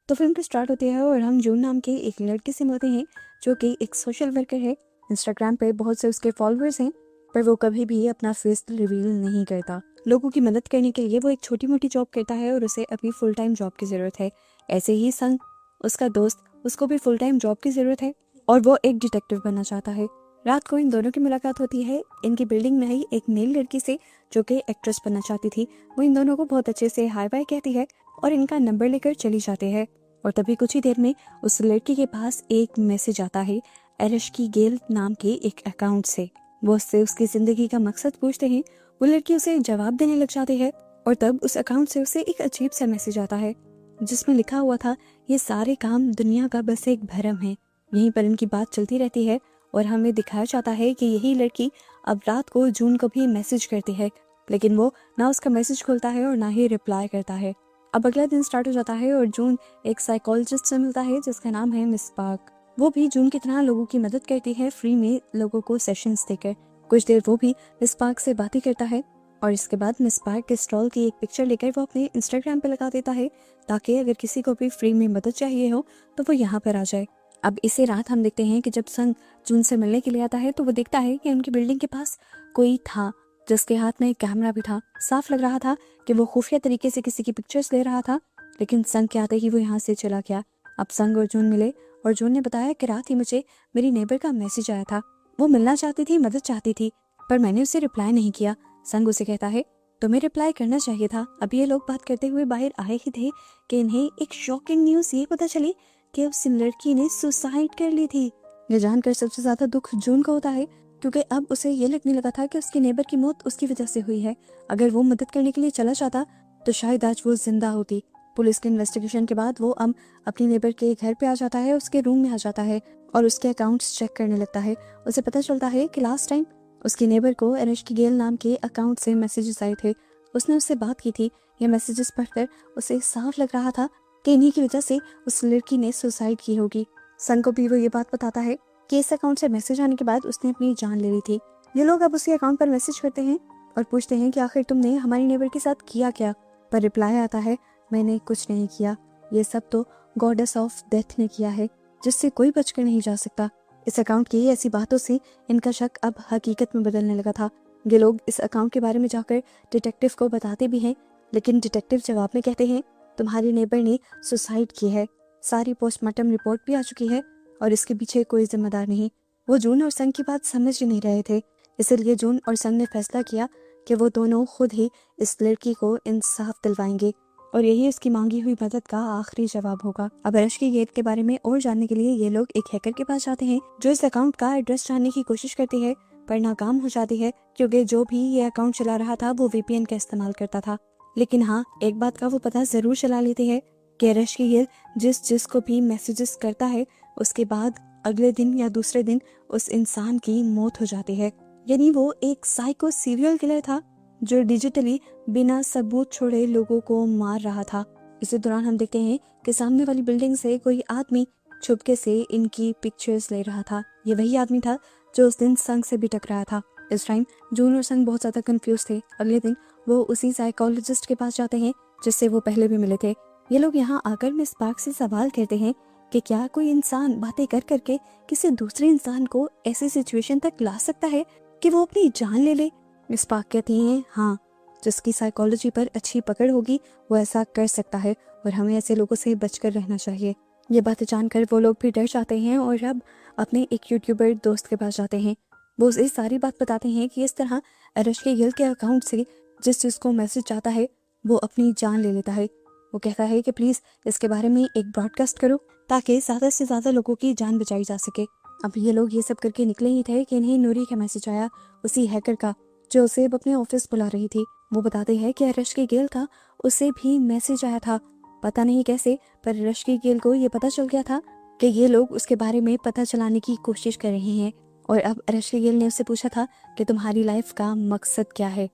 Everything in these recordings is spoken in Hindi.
तो फिल्म तो स्टार्ट होती है और हम जून नाम के एक लड़के से मिलते हैं जो कि एक सोशल वर्कर है। इंस्टाग्राम पे बहुत से उसके फॉलोअर्स हैं, पर वो कभी भी अपना फेस रिवील नहीं करता। लोगों की मदद करने के लिए वो एक छोटी मोटी जॉब करता है और उसे अभी फुल टाइम जॉब की ज़रूरत है। ऐसे ही संग, उसका दोस्त, उसको भी फुल टाइम जॉब की ज़रूरत है और वो एक डिटेक्टिव बनना चाहता है। रात को इन दोनों की मुलाकात होती है इनकी बिल्डिंग में ही एक नई लड़की से जो कि एक्ट्रेस बनना चाहती थी। वो इन दोनों को बहुत अच्छे से हाय बाय कहती है और इनका नंबर लेकर चली जाते हैं। और तभी कुछ ही देर में उस लड़की के पास एक मैसेज आता है एरश की गेल नाम के एक अकाउंट से। वो उससे उसकी जिंदगी का मकसद पूछते हैं। वो लड़की उसे जवाब देने लग जाती है और तब उस अकाउंट से उसे एक अजीब सा मैसेज आता है जिसमें लिखा हुआ था, ये सारे काम दुनिया का बस एक भ्रम है। यहीं पर इनकी बात चलती रहती है और हमें दिखाया जाता है कि यही लड़की अब रात को जून को भी मैसेज करती है, लेकिन वो ना उसका मैसेज खोलता है और ना ही रिप्लाई करता है। अब अगला दिन स्टार्ट हो जाता है और जून एक साइकोलॉजिस्ट से मिलता है जिसका नाम है मिस पार्क। वो भी जून की तरह लोगों की मदद करती है, फ्री में लोगों को सेशंस देकर। कुछ देर वो भी मिस पार्क से बातें करता है और इसके बाद मिस पार्क के स्टॉल की एक पिक्चर लेकर वो अपने इंस्टाग्राम पे लगा देता है ताकि अगर किसी को भी फ्री में मदद चाहिए हो तो वो यहाँ पर आ जाए। अब इसी रात हम देखते हैं कि जब संग जून से मिलने के लिए आता है तो वो देखता है कि उनकी बिल्डिंग के पास कोई था जिसके हाथ में एक कैमरा भी था। साफ लग रहा था कि वो खुफिया तरीके से किसी की पिक्चर्स ले रहा था, लेकिन संग के आते ही वो यहाँ से चला गया। अब संग और जून मिले और जून ने बताया कि रात ही मुझे मेरी नेबर का मैसेज आया था। वो मिलना चाहती थी, मदद चाहती थी, पर मैंने उसे रिप्लाई नहीं किया। संग उसे कहता है तुम्हें रिप्लाई करना चाहिए था। अब ये लोग बात करते हुए बाहर आए ही थे कि इन्हें एक शॉकिंग न्यूज़ ये पता चली कि उस लड़की ने सुसाइड कर ली थी। ये जानकर सबसे ज्यादा दुख जून को होता है क्योंकि अब उसे ये लगने लगा था कि उसकी नेबर की मौत उसकी वजह से हुई है। अगर वो मदद करने के लिए चला जाता तो शायद आज वो जिंदा होती। पुलिस के इन्वेस्टिगेशन के बाद वो अब अपनी नेबर के घर पे आ जाता है, उसके रूम में आ जाता है और उसके अकाउंट्स चेक करने लगता है। उसे पता चलता है कि लास्ट टाइम उसकी नेबर को एरश की गेल नाम के अकाउंट से मैसेजेस आए थे। उसने उससे बात की थी। ये मैसेजेस पढ़कर उसे साफ लग रहा था कि इन्हीं की वजह से उस लड़की ने सुसाइड की होगी। सन को भी वो ये बात बताता है कि इस अकाउंट से मैसेज आने के बाद उसने अपनी जान ले ली थी। ये लोग अब उसी अकाउंट पर मैसेज करते हैं और पूछते हैं कि आखिर तुमने हमारी नेबर के साथ किया क्या। पर रिप्लाई आता है मैंने कुछ नहीं किया, ये सब तो गॉडेस ऑफ डेथ ने किया है जिससे कोई बचकर नहीं जा सकता। इस अकाउंट की ऐसी बातों से इनका शक अब हकीकत में बदलने लगा था। ये लोग इस अकाउंट के बारे में जाकर डिटेक्टिव को बताते भी हैं, लेकिन डिटेक्टिव जवाब में कहते हैं तुम्हारी नेबर ने सुसाइड की है, सारी पोस्टमार्टम रिपोर्ट भी आ चुकी है और इसके पीछे कोई जिम्मेदार नहीं। वो जून और संग की बात समझ ही नहीं रहे थे, इसलिए जून और संग ने फैसला किया कि वो दोनों खुद ही इस लड़की को इंसाफ दिलवाएंगे और यही उसकी मांगी हुई मदद का आखिरी जवाब होगा। अब एरश की गेट के बारे में और जानने के लिए ये लोग एक हैकर के पास जाते हैं जो इस अकाउंट का एड्रेस जानने की कोशिश करती है, पर नाकाम हो जाती है क्योंकि जो भी ये अकाउंट चला रहा था वो वीपीएन का इस्तेमाल करता था। लेकिन हाँ, एक बात का वो पता जरूर चला लेती है कि एरश की गेल जिसको भी मैसेजेस करता है उसके बाद अगले दिन या दूसरे दिन उस इंसान की मौत हो जाती है। यानी वो एक साइको सीरियल किलर था जो डिजिटली बिना सबूत छोड़े लोगों को मार रहा था। इसी दौरान हम देखते हैं कि सामने वाली बिल्डिंग से कोई आदमी छुपके से इनकी पिक्चर्स ले रहा था। ये वही आदमी था जो उस दिन संग से भी टकराया था। इस टाइम जून और संग बहुत ज्यादा कंफ्यूज थे। अगले दिन वो उसी साइकोलॉजिस्ट के पास जाते हैं जिससे वो पहले भी मिले थे। ये लोग यहाँ आकर मिस पार्क से सवाल करते हैं कि क्या कोई इंसान बातें कर करके किसी दूसरे इंसान को ऐसी सिचुएशन तक ला सकता है कि वो अपनी जान ले ले। मिस पार्क कहती हैं हाँ, जिसकी साइकोलॉजी पर अच्छी पकड़ होगी वो ऐसा कर सकता है और हमें ऐसे लोगों से बचकर रहना चाहिए। ये बातें जानकर वो लोग भी डर जाते हैं और अब अपने एक यूट्यूबर दोस्त के पास जाते हैं। वो उसे सारी बात बताते हैं कि इस तरह एरश के गिल के अकाउंट से जिसको मैसेज आता है वो अपनी जान ले लेता है। वो कहता है कि प्लीज इसके बारे में एक ब्रॉडकास्ट करो ताकि ज्यादा से ज्यादा लोगों की जान बचाई जा सके। अब ये लोग ये सब करके निकले ही थे कि इन्हें नूरी का मैसेज आया, उसी हैकर का जो उसे अपने ऑफिस बुला रही थी। वो बताते हैं कि एरश की गेल था, उसे भी मैसेज आया था, पता नहीं कैसे, पर एरश की गेल को ये पता चल गया था कि ये लोग उसके बारे में पता चलाने की कोशिश कर रहे हैं। और अब एरश की गेल ने उससे पूछा था कि तुम्हारी लाइफ का मकसद क्या है।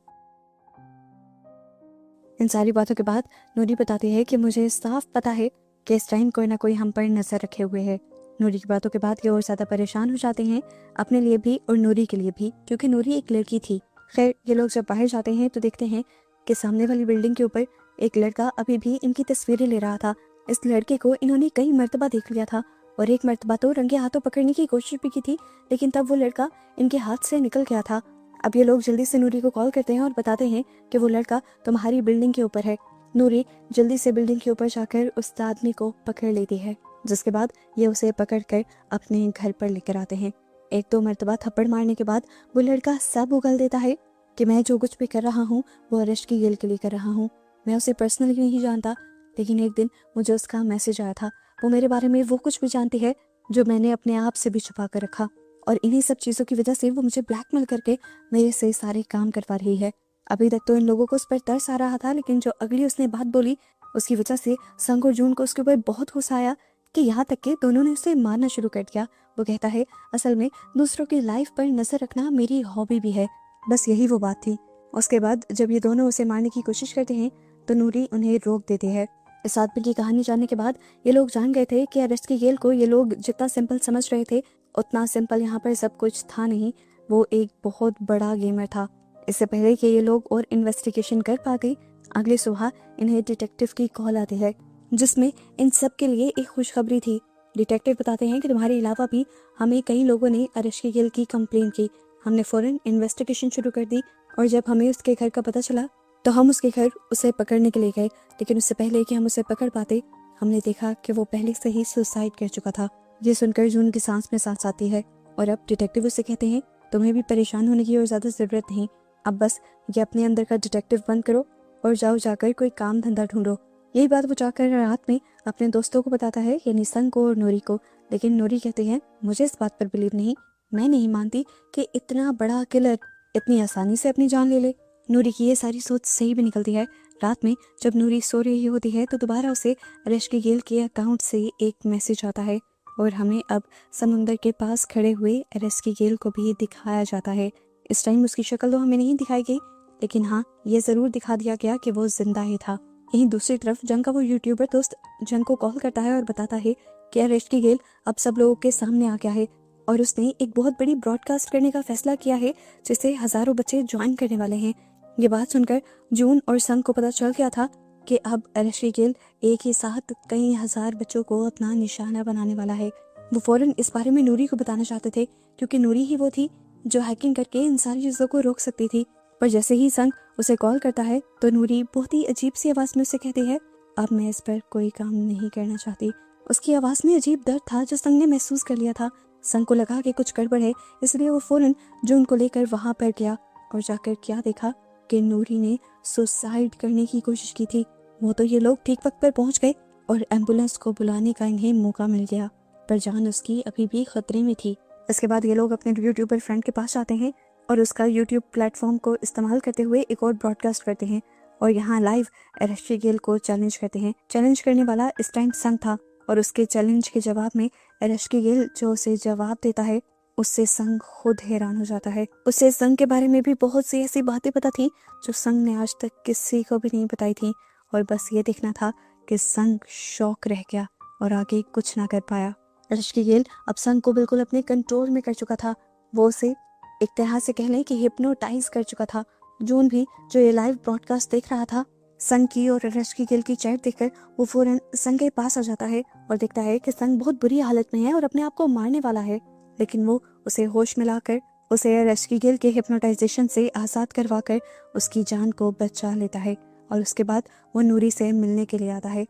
इन सारी बातों के बाद नूरी बताती है कि मुझे साफ पता है कि इस टाइम कोई ना कोई हम पर नजर रखे हुए है। नूरी की बातों के बाद ये और ज्यादा परेशान हो जाते हैं, अपने लिए भी और नूरी के लिए भी, क्योंकि नूरी एक लड़की थी। खैर, ये लोग जब बाहर जाते हैं तो देखते हैं कि सामने वाली बिल्डिंग के ऊपर एक लड़का अभी भी इनकी तस्वीरें ले रहा था। इस लड़के को इन्होंने कई मर्तबा देख लिया था और एक मर्तबा तो रंगे हाथों पकड़ने की कोशिश भी की थी, लेकिन तब वो लड़का इनके हाथ से निकल गया था। अब ये लोग जल्दी से नूरी को कॉल करते हैं और बताते हैं कि वो लड़का तुम्हारी बिल्डिंग के ऊपर है। नूरी जल्दी से बिल्डिंग के ऊपर जाकर उस आदमी को पकड़ लेती है, जिसके बाद ये उसे पकड़कर अपने घर पर लेकर आते हैं। एक दो मर्तबा थप्पड़ मारने के बाद वो लड़का सब उगल देता है कि मैं जो कुछ भी कर रहा हूँ वो अरेश की गिल के लिए कर रहा हूँ। मैं उसे पर्सनली नहीं जानता, लेकिन एक दिन मुझे उसका मैसेज आया था। वो मेरे बारे में वो कुछ भी जानती है जो मैंने अपने आप से भी छुपा कर रखा, और इन्हीं सब चीज़ों की वजह से वो मुझे ब्लैकमेल करके मेरे से सारे काम करवा रही है। अभी तक तो इन लोगों को उस पर तरस आ रहा था, लेकिन जो अगली उसने बात बोली उसकी वजह से संग और जून को उसके ऊपर बहुत गुस्सा आया कि यहाँ तक कि दोनों ने उसे मारना शुरू कर दिया। वो कहता है असल में दूसरों की लाइफ पर नजर रखना मेरी हॉबी भी है। बस यही वो बात थी। उसके बाद जब ये दोनों उसे मारने की कोशिश करते हैं तो नूरी उन्हें रोक देती है। इस आदमी की कहानी जानने के बाद ये लोग जान गए थे कि अरेस्ट की गेल को ये लोग जितना सिंपल समझ रहे थे उतना सिंपल यहाँ पर सब कुछ था नहीं। वो एक बहुत बड़ा गेमर था। इससे पहले कि ये लोग और इन्वेस्टिगेशन कर पा गई, अगली सुबह इन्हें डिटेक्टिव की कॉल आती है, जिसमें इन सब के लिए एक खुशखबरी थी। डिटेक्टिव बताते हैं कि तुम्हारे अलावा भी हमें कई लोगों ने अरेश की गिल की कंप्लेन की। हमने फौरन इन्वेस्टिगेशन शुरू कर दी और जब हमें उसके घर का पता चला तो हम उसके घर उसे पकड़ने के लिए गए, लेकिन उससे पहले कि हम उसे पकड़ पाते हमने देखा कि वो पहले से ही सुसाइड कर चुका था। ये सुनकर जून की सांस में सांस आती है और अब डिटेक्टिव उससे कहते हैं तुम्हें भी परेशान होने की और ज्यादा जरूरत नहीं, अब बस ये अपने अंदर का डिटेक्टिव बंद करो और जाओ जाकर कोई काम धंधा ढूंढो। यही बात वो जाकर रात में अपने दोस्तों को बताता है, यानी संग को और नूरी को। लेकिन नूरी कहती है मुझे इस बात पर बिलीव नहीं, मैं नहीं मानती कि इतना बड़ा किलर इतनी आसानी से अपनी जान ले ले। नूरी की ये सारी सोच सही भी निकलती है। रात में जब नूरी सो रही होती है तो दोबारा उसे अरेश की गेल के अकाउंट से एक मैसेज आता है और हमें अब समुंदर के पास खड़े हुए अरेश की गेल को भी दिखाया जाता है। इस टाइम उसकी शक्ल तो हमें नहीं दिखाई गई, लेकिन हाँ ये जरूर दिखा दिया गया कि वो जिंदा ही था। यहीं दूसरी तरफ जंग का वो यूट्यूबर दोस्त जंग को कॉल करता है और बताता है कि अरेश की गेल अब सब लोगों के सामने आ गया है और उसने एक बहुत बड़ी ब्रॉडकास्ट करने का फैसला किया है जिसे हजारों बच्चे ज्वाइन करने वाले हैं। ये बात सुनकर जून और संग को पता चल गया था कि अब अरेश की गेल एक ही साथ कई हजार बच्चों को अपना निशाना बनाने वाला है। वो फौरन इस बारे में नूरी को बताना चाहते थे क्योंकि नूरी ही वो थी जो हैकिंग करके इन सारी चीजों को रोक सकती थी। पर जैसे ही संग उसे कॉल करता है तो नूरी बहुत ही अजीब सी आवाज में उसे कहती है अब मैं इस पर कोई काम नहीं करना चाहती। उसकी आवाज में अजीब दर्द था जो संग ने महसूस कर लिया था। संग को लगा कि कुछ गड़बड़ है, इसलिए वो फौरन जून को लेकर वहां पर गया और जाकर क्या देखा कि नूरी ने सुसाइड करने की कोशिश की थी। वो तो ये लोग ठीक वक्त पर पहुंच गए और एम्बुलेंस को बुलाने का इन्हें मौका मिल गया, पर जान उसकी अभी भी खतरे में थी। इसके बाद ये लोग अपने यूट्यूबर फ्रेंड के पास जाते हैं और उसका यूट्यूब प्लेटफॉर्म को इस्तेमाल करते हुए एक और ब्रॉडकास्ट करते हैं और यहाँ लाइव अरेश की गेल को चैलेंज करते हैं। चैलेंज करने वाला इस टाइम संग था और उसके चैलेंज के जवाब में अरेश की गेल जो उसे जवाब देता है उससे संग खुद हैरान हो जाता है। उससे संग के बारे में भी बहुत सी ऐसी बातें पता थी जो संग ने आज तक किसी को भी नहीं बताई थी और बस ये देखना था कि संग शॉक रह गया और आगे कुछ ना कर पाया। अरेश की गेल अब संग को बिल्कुल अपने कंट्रोल में कर चुका था। वो उसे एक तरह से कह लें कि हिप्नोटाइज कर चुका था। जून भी जो ये लाइव ब्रॉडकास्ट देख रहा था संग की और अरेश की गेल की चैट देखकर वो फौरन संग के पास आ जाता है और देखता है कि संग बहुत बुरी हालत में है और अपने आप को मारने वाला है, लेकिन वो उसे होश में लाकर उसे अरेश की गेल के हिप्नोटाइजेशन से आजाद करवाकर उसकी जान को बचा लेता है और उसके बाद वो नूरी से मिलने के लिए आता है।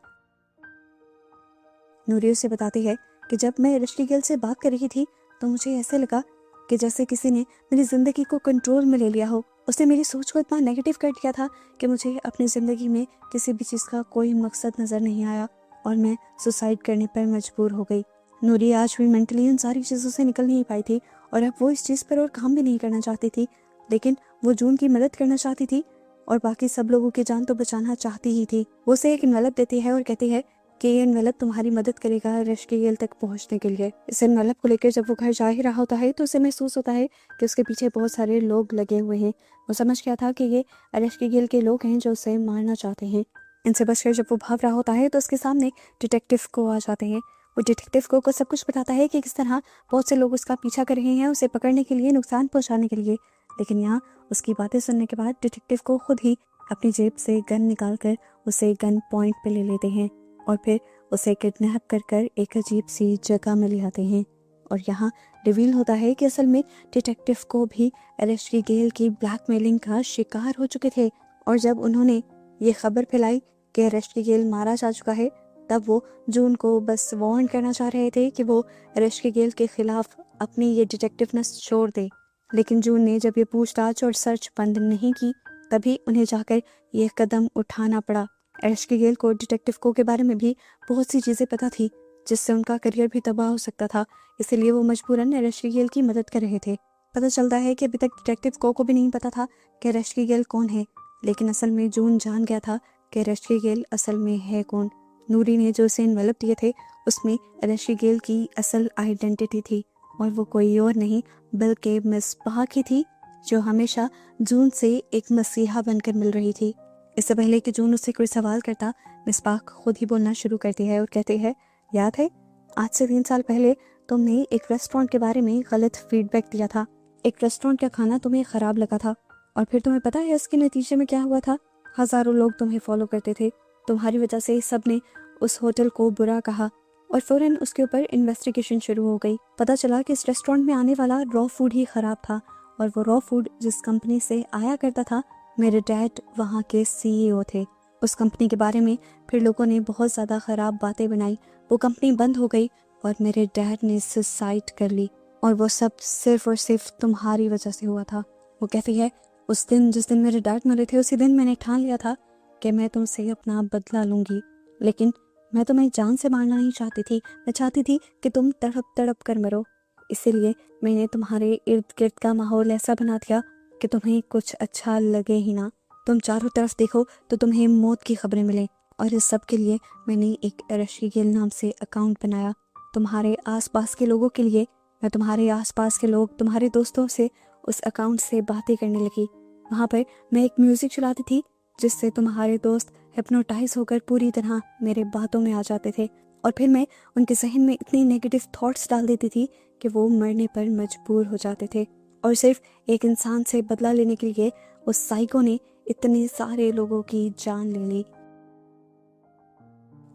नूरी उसे बताती है कि जब मैं अरेश की गेल से बात कर रही थी तो मुझे ऐसे लगा कि जैसे किसी ने मेरी जिंदगी को कंट्रोल में ले लिया हो। उसने मेरी सोच को इतना नेगेटिव कर दिया था कि मुझे अपनी जिंदगी में किसी भी चीज का कोई मकसद नजर नहीं आया और मैं सुसाइड करने पर मजबूर हो गई। नूरी आज भी मेंटली इन सारी चीजों से निकल नहीं पाई थी और अब वो इस चीज पर और काम भी नहीं करना चाहती थी, लेकिन वो जून की मदद करना चाहती थी और बाकी सब लोगों की जान तो बचाना चाहती ही थी। वो उसे एक एनवेलप देती है और कहती है कि ये एनवेलप तुम्हारी मदद करेगा अरेश की गेल तक पहुंचने के लिए। इस एनवेलप को लेकर जब वो घर जा ही रहा होता है तो उसे महसूस होता है कि उसके पीछे बहुत सारे लोग लगे हुए हैं। वो समझ गया था कि ये अरेश की गेल के लोग हैं जो उसे मारना चाहते हैं। इनसे बचकर जब वो भाग रहा होता है तो उसके सामने डिटेक्टिव को आ जाते हैं। वो डिटेक्टिव को सब कुछ बताता है कि किस तरह बहुत से लोग उसका पीछा कर रहे हैं उसे पकड़ने के लिए, नुकसान पहुंचाने के लिए। लेकिन यहाँ उसकी बातें सुनने के बाद डिटेक्टिव को खुद ही अपनी जेब से गन निकाल कर उसे गन पॉइंट पे ले लेते हैं और फिर उसे किडनैप कर कर एक अजीब सी जगह में ले आते हैं और यहाँ रिवील होता है कि असल में डिटेक्टिव को भी एरेस्टी गेल की ब्लैकमेलिंग का शिकार हो चुके थे। और जब उन्होंने ये खबर फैलाई कि एरेस्टी गेल मारा जा चुका है, तब वो जून को बस वार्न करना चाह रहे थे कि वो एरेस्टी गेल के खिलाफ अपनी ये डिटेक्टिवनेस छोड़ दे। लेकिन जून ने जब ये पूछताछ और सर्च बंद नहीं की, तभी उन्हें जाकर ये कदम उठाना पड़ा। एरेस्टी गेल को डिटेक्टिव को के बारे में भी बहुत सी चीज़ें पता थी जिससे उनका करियर भी तबाह हो सकता था, इसीलिए वो मजबूरन एरेस्टी गेल की मदद कर रहे थे। पता चलता है कि अभी तक डिटेक्टिव को भी नहीं पता था कि एरेस्टी गेल कौन है, लेकिन असल में जून जान गया था कि एरेस्टी गेल असल में है कौन। नूरी ने जो उसे इन्वेलप दिए थे उसमें एरेस्टी गेल की असल आइडेंटिटी थी और वो कोई और नहीं बल्कि मिसबाह की थी, जो हमेशा जून से एक मसीहा बनकर मिल रही थी। इससे पहले कि जून उससे कोई सवाल करता, मिसबाह खुद ही बोलना शुरू करती है और कहती है, याद है आज से 3 साल पहले तुमने एक रेस्टोरेंट के बारे में गलत फीडबैक दिया था। एक रेस्टोरेंट का खाना तुम्हें खराब लगा था और फिर तुम्हें पता है इसके नतीजे में क्या हुआ था? हजारों लोग तुम्हें फॉलो करते थे। तुम्हारी वजह से सबने उस होटल को बुरा कहा और फौरन उसके ऊपर इन्वेस्टिगेशन शुरू हो गई। पता चला कि इस रेस्टोरेंट में आने वाला रॉ फूड ही खराब था और वो रॉ फूड जिस कंपनी से आया करता था, मेरे डैड वहाँ के सीईओ थे। उस कंपनी के बारे में फिर लोगों ने बहुत ज़्यादा ख़राब बातें बनाई। वो कंपनी बंद हो गई और मेरे डैड ने सुसाइड कर ली और वो सब सिर्फ और सिर्फ तुम्हारी वजह से हुआ था। वो कहती है, उस दिन जिस दिन मेरे डैड मरे थे, उसी दिन मैंने ठान लिया था कि मैं तुमसे अपना बदला लूँगी, लेकिन मैं तुम्हें जान से मारना नहीं चाहती थी। मैं चाहती थी कि तुम तड़प तड़प कर मरो। इसीलिए मैंने तुम्हारे इर्द गिर्द का माहौल ऐसा बना दिया कि तुम्हें कुछ अच्छा लगे ही ना। तुम चारों तरफ देखो तो तुम्हें मौत की खबरें मिलें और इस सब के लिए मैंने एक एरेस्टी गेल नाम से अकाउंट बनाया तुम्हारे आसपास के लोगों के लिए। मैं तुम्हारे आसपास के लोग, तुम्हारे दोस्तों से उस अकाउंट से बातें करने लगी। वहाँ पर मैं एक म्यूज़िक चलाती थी जिससे तुम्हारे दोस्त हिप्नोटाइज होकर पूरी तरह मेरे बातों में आ जाते थे और फिर मैं उनके जहन में इतनी नेगेटिव थॉट्स डाल देती थी कि वो मरने पर मजबूर हो जाते थे। और सिर्फ एक इंसान से बदला लेने के लिए उस साइको ने इतने सारे लोगों की जान ले ली।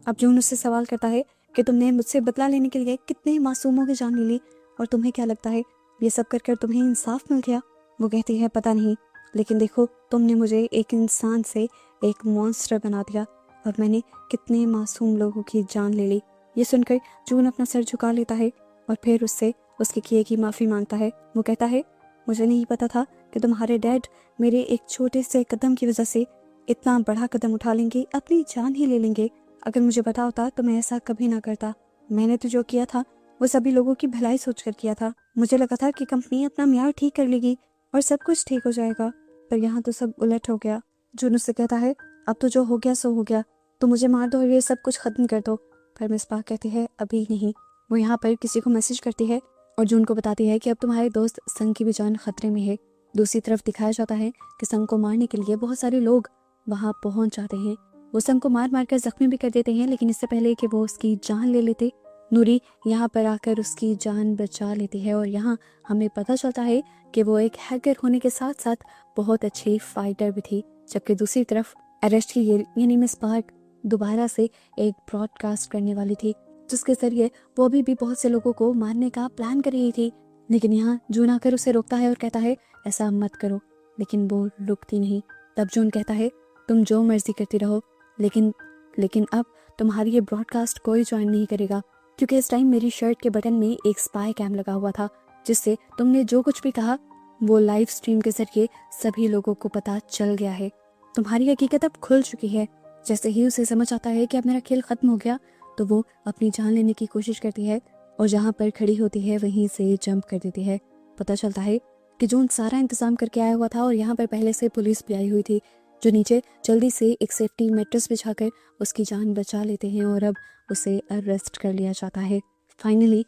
अब जून उससे सवाल करता है कि तुमने मुझसे बदला लेने के लिए कितने मासूमों की जान ले ली और तुम्हें क्या लगता है ये सब कर कर तुम्हें इंसाफ मिल गया? वो कहती है, पता नहीं, लेकिन देखो तुमने मुझे एक इंसान से एक मॉन्स्टर बना दिया और मैंने कितने मासूम लोगों की जान ले ली। ये सुनकर जून अपना सर झुका लेता है और फिर उससे उसके किए की माफ़ी मांगता है। वो कहता है, मुझे नहीं पता था कि तुम्हारे डैड मेरे एक छोटे से कदम की वजह से इतना बड़ा कदम उठा लेंगे, अपनी जान ही ले लेंगे। अगर मुझे पता होता तो मैं ऐसा कभी ना करता। मैंने तो जो किया था वो सभी लोगों की भलाई सोचकर किया था। मुझे लगा था कि कंपनी अपना म्यार ठीक कर लेगी और सब कुछ ठीक हो जाएगा, पर यहाँ तो सब उलट हो गया। जून उससे कहता है, अब तो जो हो गया सो हो गया, तो मुझे मार दो और ये सब कुछ खत्म कर दो। पर मिसबाह कहती है, अभी नहीं। वो यहाँ पर किसी को मैसेज करती है और जून को बताती है कि अब तुम्हारे दोस्त संग की भी जान खतरे में है। दूसरी तरफ दिखाया जाता है कि संग को मारने के लिए बहुत सारे लोग वहाँ पहुँच जाते हैं। वो संग को मार मार कर जख्मी भी कर देते हैं, लेकिन इससे पहले कि वो उसकी जान ले लेते, नूरी यहाँ पर आकर उसकी जान बचा लेती है। और यहाँ हमें पता चलता है कि वो एक हैकर होने के साथ साथ बहुत अच्छी फाइटर भी थी। जबकि दूसरी तरफ एरेस्टी गेल यानी मिसबाह दोबारा से एक ब्रॉडकास्ट करने वाली थी जिसके जरिए वो अभी भी बहुत से लोगों को मारने का प्लान कर रही थी। लेकिन यहाँ जून आकर उसे रोकता है और कहता है, ऐसा मत करो, लेकिन वो रुकती नहीं। तब जून कहता है, तुम जो मर्जी करती रहो, लेकिन अब तुम्हारी ये ब्रॉडकास्ट कोई ज्वाइन नहीं करेगा, क्योंकि इस टाइम मेरी शर्ट के बटन में एक स्पाई कैम लगा हुआ था जिससे तुमने जो कुछ भी कहा वो लाइव स्ट्रीम के जरिए सभी लोगों को पता चल गया है। तुम्हारी हकीकत अब खुल चुकी है। जैसे ही उसे समझ आता है कि अब मेरा खेल खत्म हो गया, तो वो अपनी जान लेने की कोशिश करती है और जहाँ पर खड़ी होती है वहीं से जंप कर देती है। पता चलता है कि जून सारा इंतजाम करके आया हुआ था और यहाँ पर पहले से पुलिस भी आई हुई थी, जो नीचे जल्दी से एक सेफ्टी मैट्रेस बिछाकर उसकी जान बचा लेते हैं और अब उसे अरेस्ट कर लिया जाता है। फाइनली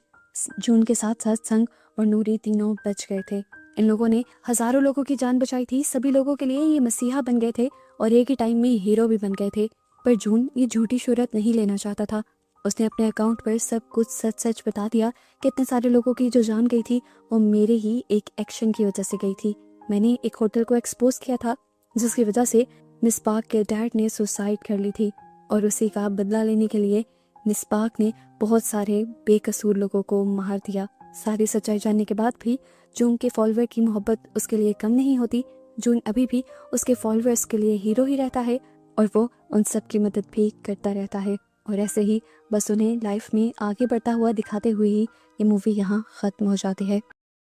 जून के साथ साथ संग और नूरी तीनों बच गए थे। इन लोगों ने हजारों लोगों की जान बचाई थी। सभी लोगों के लिए ये मसीहा बन गए थे और एक ही टाइम में हीरो भी बन गए थे। पर जून ये झूठी शोहरत नहीं लेना चाहता था। उसने अपने अकाउंट पर सब कुछ सच सच बता दिया कि इतने सारे लोगों की जो जान गई थी वो मेरे ही एक एक्शन की वजह से गई थी। मैंने एक होटल को एक्सपोज किया था जिसकी वजह से मिसबाह के डैड ने सुसाइड कर ली थी और उसी का बदला लेने के लिए निस्पाक ने बहुत सारे बेकसूर लोगों को मार दिया। सारी सच्चाई जानने के बाद भी जून के फॉलोअर की मोहब्बत उसके लिए कम नहीं होती। जून अभी भी उसके फॉलोअर्स के लिए हीरो ही रहता है और वो उन सब की मदद भी करता रहता है। और ऐसे ही बस उन्हें लाइफ में आगे बढ़ता हुआ दिखाते हुए ही ये मूवी यहाँ ख़त्म हो जाती है।